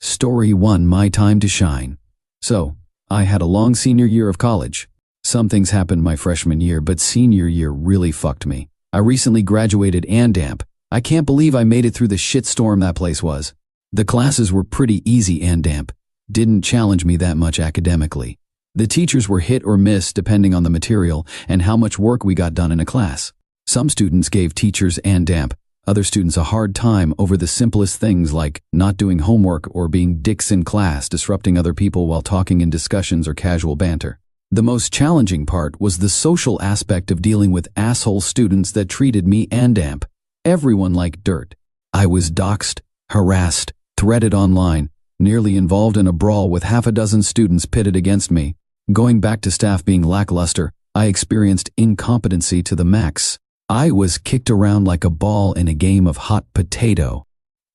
Story 1: My time to shine. So, I had a long senior year of college. Some things happened my freshman year, but senior year really fucked me. I recently graduated and I can't believe I made it through the shitstorm that place was. The classes were pretty easy and didn't challenge me that much academically. The teachers were hit or miss depending on the material and how much work we got done in a class. Some students gave teachers and other students a hard time over the simplest things like not doing homework or being dicks in class, disrupting other people while talking in discussions or casual banter. The most challenging part was the social aspect of dealing with asshole students that treated me and everyone like dirt. I was doxxed, harassed, threatened online, nearly involved in a brawl with half a dozen students pitted against me. Going back to staff being lackluster, I experienced incompetency to the max. I was kicked around like a ball in a game of hot potato.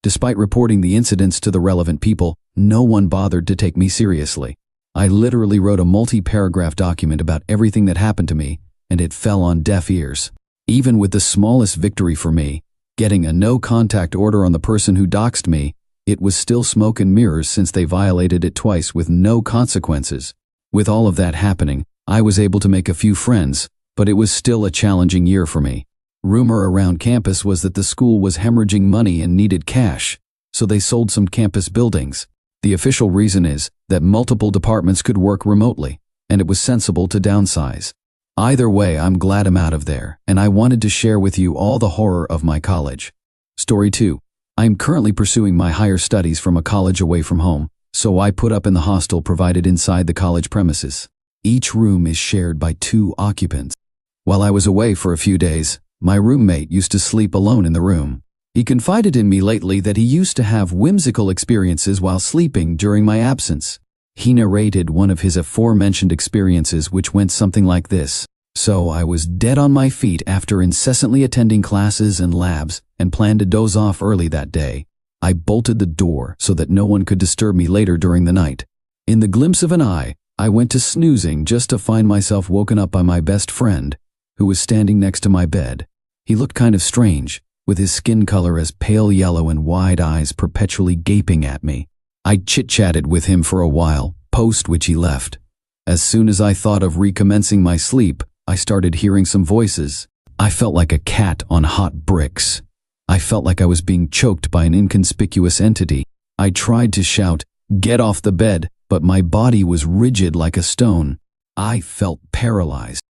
Despite reporting the incidents to the relevant people, no one bothered to take me seriously. I literally wrote a multi-paragraph document about everything that happened to me, and it fell on deaf ears. Even with the smallest victory for me, getting a no-contact order on the person who doxed me, it was still smoke and mirrors since they violated it twice with no consequences. With all of that happening, I was able to make a few friends, but it was still a challenging year for me. Rumor around campus was that the school was hemorrhaging money and needed cash, so they sold some campus buildings. The official reason is that multiple departments could work remotely, and it was sensible to downsize. Either way, I'm glad I'm out of there, and I wanted to share with you all the horror of my college. Story 2. I am currently pursuing my higher studies from a college away from home, so I put up in the hostel provided inside the college premises. Each room is shared by 2 occupants. While I was away for a few days, my roommate used to sleep alone in the room. He confided in me lately that he used to have whimsical experiences while sleeping during my absence. He narrated one of his aforementioned experiences, which went something like this. So I was dead on my feet after incessantly attending classes and labs and planned to doze off early that day. I bolted the door so that no one could disturb me later during the night. In the glimpse of an eye, I went to snoozing just to find myself woken up by my best friend, who was standing next to my bed. He looked kind of strange, with his skin color as pale yellow and wide eyes perpetually gaping at me. I chit-chatted with him for a while, post which he left. As soon as I thought of recommencing my sleep, I started hearing some voices. I felt like a cat on hot bricks. I felt like I was being choked by an inconspicuous entity. I tried to shout, "Get off the bed," but my body was rigid like a stone. I felt paralyzed.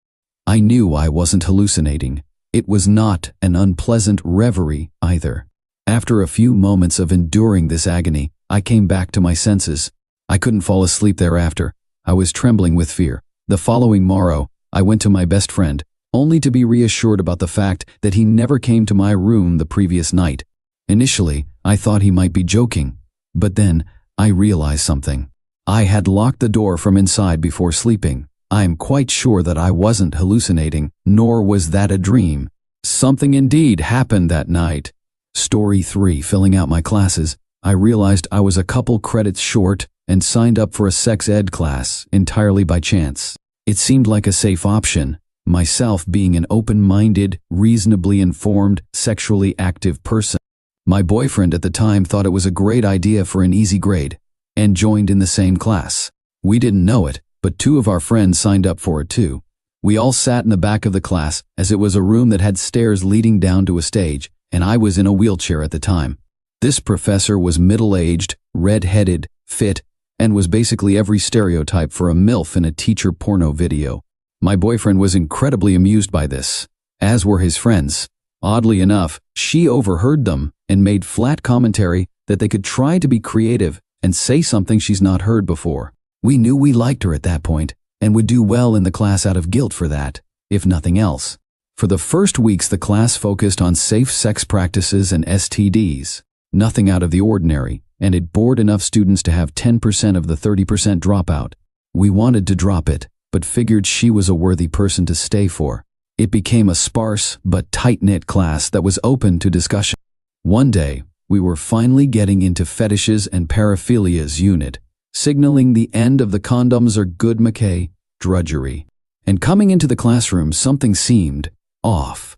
I knew I wasn't hallucinating. It was not an unpleasant reverie either. After a few moments of enduring this agony, I came back to my senses. I couldn't fall asleep thereafter. I was trembling with fear. The following morrow, I went to my best friend, only to be reassured about the fact that he never came to my room the previous night. Initially, I thought he might be joking, but then I realized something. I had locked the door from inside before sleeping. I am quite sure that I wasn't hallucinating, nor was that a dream. Something indeed happened that night. Story 3. Filling out my classes, I realized I was a couple credits short and signed up for a sex ed class entirely by chance. It seemed like a safe option, myself being an open-minded, reasonably informed, sexually active person. My boyfriend at the time thought it was a great idea for an easy grade, and joined in the same class. We didn't know it, but 2 of our friends signed up for it too. We all sat in the back of the class, as it was a room that had stairs leading down to a stage, and I was in a wheelchair at the time. This professor was middle-aged, red-headed, fit, and was basically every stereotype for a MILF in a teacher porno video. My boyfriend was incredibly amused by this, as were his friends. Oddly enough, she overheard them and made flat commentary that they could try to be creative and say something she's not heard before. We knew we liked her at that point and would do well in the class out of guilt for that, if nothing else. For the first weeks, the class focused on safe sex practices and STDs. Nothing out of the ordinary, and it bored enough students to have 10% of the 30% dropout. We wanted to drop it, but figured she was a worthy person to stay for. It became a sparse but tight-knit class that was open to discussion. One day, we were finally getting into fetishes and paraphilias unit, signaling the end of the condoms are good McKay drudgery. And coming into the classroom, something seemed off.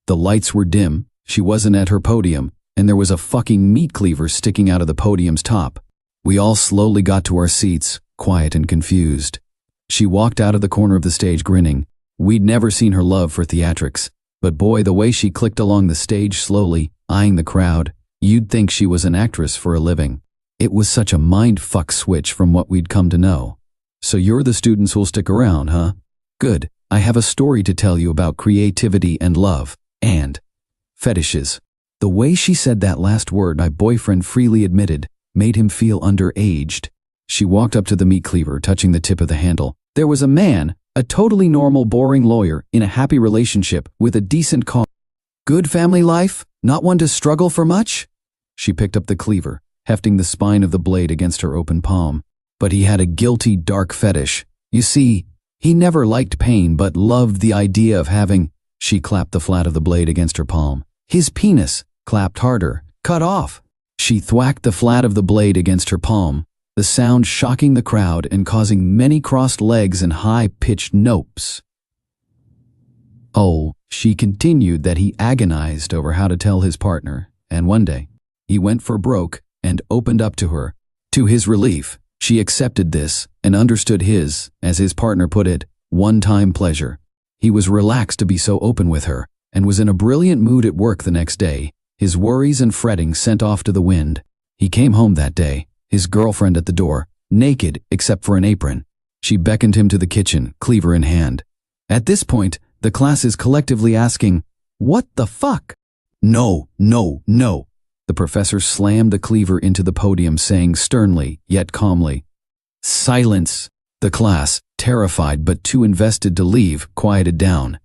The lights were dim, she wasn't at her podium, and there was a fucking meat cleaver sticking out of the podium's top. We all slowly got to our seats, quiet and confused. She walked out of the corner of the stage grinning. We'd never seen her love for theatrics, but boy, the way she clicked along the stage slowly, eyeing the crowd, you'd think she was an actress for a living. It was such a mind-fuck switch from what we'd come to know. So you're the students who'll stick around, huh? Good. I have a story to tell you about creativity and love, and fetishes. The way she said that last word, my boyfriend freely admitted, made him feel underaged. She walked up to the meat cleaver, touching the tip of the handle. There was a man, a totally normal, boring lawyer, in a happy relationship with a decent car. Good family life? Not one to struggle for much? She picked up the cleaver, hefting the spine of the blade against her open palm. But he had a guilty, dark fetish. You see, he never liked pain but loved the idea of having, she clapped the flat of the blade against her palm, his penis, clapped harder, cut off. She thwacked the flat of the blade against her palm, the sound shocking the crowd and causing many crossed legs and high-pitched nopes. Oh, she continued that he agonized over how to tell his partner, and one day, he went for broke and opened up to her. To his relief, she accepted this and understood his, as his partner put it, one-time pleasure. He was relaxed to be so open with her and was in a brilliant mood at work the next day, his worries and fretting sent off to the wind. He came home that day, his girlfriend at the door, naked except for an apron. She beckoned him to the kitchen, cleaver in hand. At this point, the class is collectively asking, "What the fuck?" No, no, no. The professor slammed the cleaver into the podium, saying sternly, yet calmly, "Silence." The class, terrified but too invested to leave, quieted down.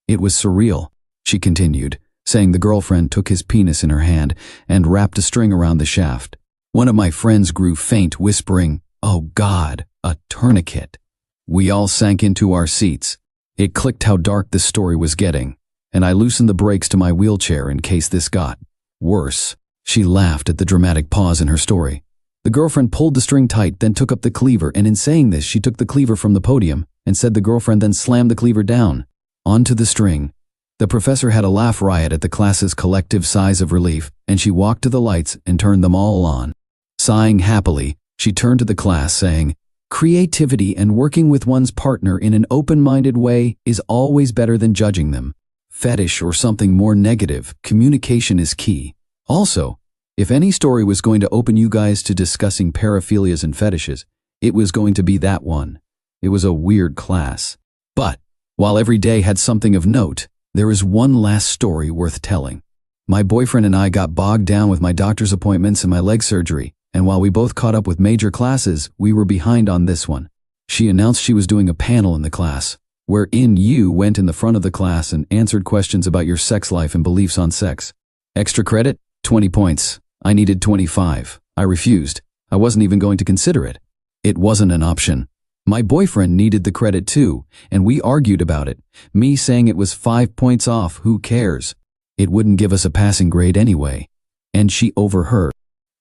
It was surreal, she continued, saying the girlfriend took his penis in her hand and wrapped a string around the shaft. One of my friends grew faint, whispering, "Oh God, a tourniquet." We all sank into our seats. It clicked how dark this story was getting, and I loosened the brakes to my wheelchair in case this got worse. She laughed at the dramatic pause in her story. The girlfriend pulled the string tight, then took up the cleaver, and in saying this, she took the cleaver from the podium and said the girlfriend then slammed the cleaver down onto the string. The professor had a laugh riot at the class's collective sighs of relief, and she walked to the lights and turned them all on. Sighing happily, she turned to the class saying, "Creativity and working with one's partner in an open-minded way is always better than judging them. Fetish or something more negative, communication is key. Also, if any story was going to open you guys to discussing paraphilias and fetishes, it was going to be that one." It was a weird class. But, while every day had something of note, there is one last story worth telling. My boyfriend and I got bogged down with my doctor's appointments and my leg surgery, and while we both caught up with major classes, we were behind on this one. She announced she was doing a panel in the class, wherein you went in the front of the class and answered questions about your sex life and beliefs on sex. Extra credit? 20 points. I needed 25. I refused. I wasn't even going to consider it. It wasn't an option. My boyfriend needed the credit too, and we argued about it, me saying it was 5 points off, who cares? It wouldn't give us a passing grade anyway. And she overheard.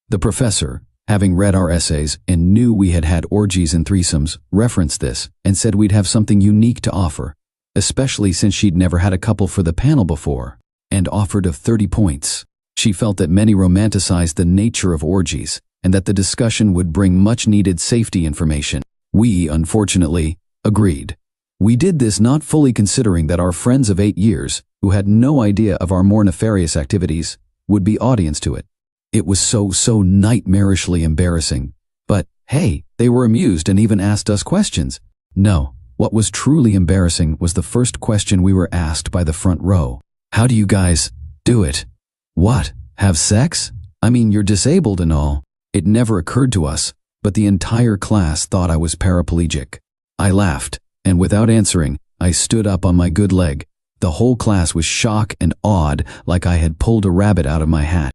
The professor, having read our essays and knew we had had orgies and threesomes, referenced this and said we'd have something unique to offer, especially since she'd never had a couple for the panel before, and offered of 30 points. She felt that many romanticized the nature of orgies and that the discussion would bring much-needed safety information. We, unfortunately, agreed. We did this not fully considering that our friends of 8 years, who had no idea of our more nefarious activities, would be audience to it. It was so nightmarishly embarrassing. But, hey, they were amused and even asked us questions. No, what was truly embarrassing was the first question we were asked by the front row. "How do you guys do it?" "What? Have sex? I mean, you're disabled and all." It never occurred to us, but the entire class thought I was paraplegic. I laughed, and without answering, I stood up on my good leg. The whole class was shocked and awed, like I had pulled a rabbit out of my hat.